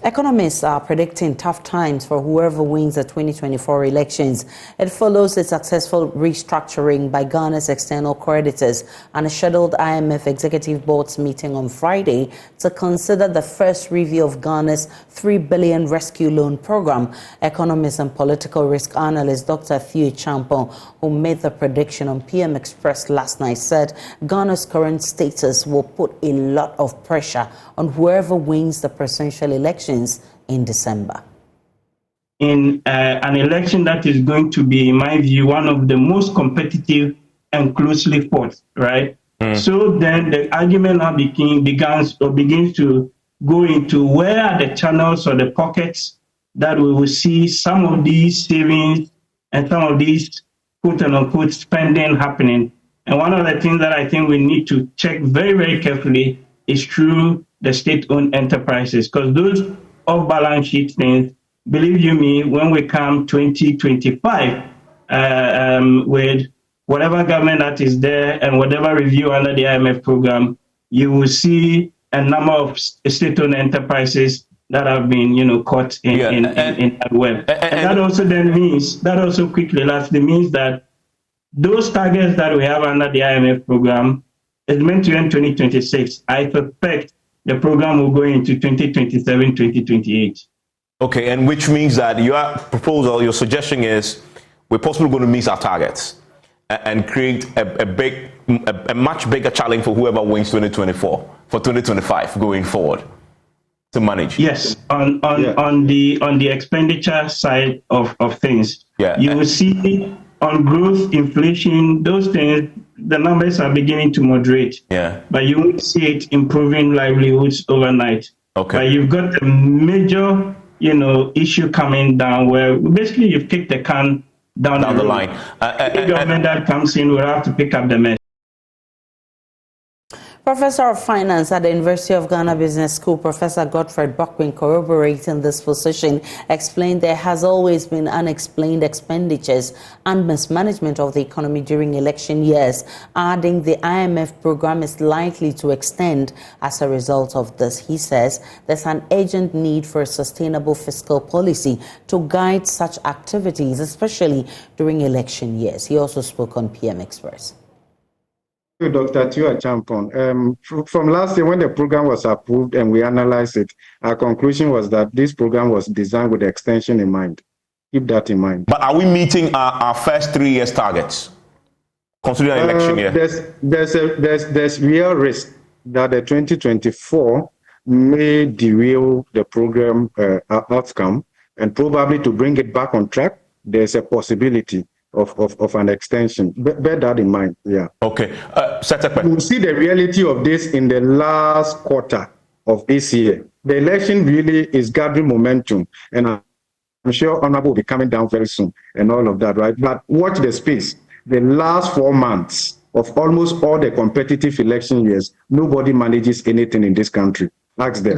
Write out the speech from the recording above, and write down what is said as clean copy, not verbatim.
Economists are predicting tough times for whoever wins the 2024 elections. It follows a successful restructuring by Ghana's external creditors and a scheduled IMF Executive Board's meeting on Friday to consider the first review of Ghana's $3 billion rescue loan program. Economist and political risk analyst Dr. Theo Champon, who made the prediction on PM Express last night, said Ghana's current status will put a lot of pressure on whoever wins the presidential elections in December. In an election that is going to be, in my view, one of the most competitive and closely fought, right? So then the argument now begins to go into where are the channels or the pockets that we will see some of these savings and some of these quote-unquote spending happening. And one of the things that I think we need to check very, very carefully is through the state-owned enterprises, because those off-balance sheet things, believe you me, when we come 2025, with whatever government that is there and whatever review under the IMF program, you will see a number of state-owned enterprises that have been, caught in that web. And that also then means, lastly means that those targets that we have under the IMF program is meant to end 2026. I suspect the program will go into 2027, 2028. Okay, and which means that your proposal, your suggestion is we're possibly going to miss our targets and create a much bigger challenge for whoever wins 2024, for 2025 going forward to manage. Yes, on the expenditure side of things, you will see on growth, inflation, those things, the numbers are beginning to moderate. But you won't see it improving livelihoods overnight. Okay. But you've got a major, issue coming down where basically you've kicked the can down the line. The government that comes in will have to pick up the mess. Professor of Finance at the University of Ghana Business School, Professor Godfred Bokpin, corroborating this position, explained there has always been unexplained expenditures and mismanagement of the economy during election years, adding the IMF program is likely to extend as a result of this. He says there's an urgent need for a sustainable fiscal policy to guide such activities, especially during election years. He also spoke on PM Express. Dr. Theo Champon, from last year when the program was approved and we analyzed it, our conclusion was that this program was designed with the extension in mind. Keep that in mind. But are we meeting our first 3 years targets, considering election year? There's real risk that the 2024 may derail the program outcome, and probably to bring it back on track, there's a possibility of an extension. Bear that in mind. Okay. We'll see the reality of this in the last quarter of this year. The election really is gathering momentum, and I'm sure Honorable will be coming down very soon and all of that, right? But watch the space. The last 4 months of almost all the competitive election years, nobody manages anything in this country. Ask them.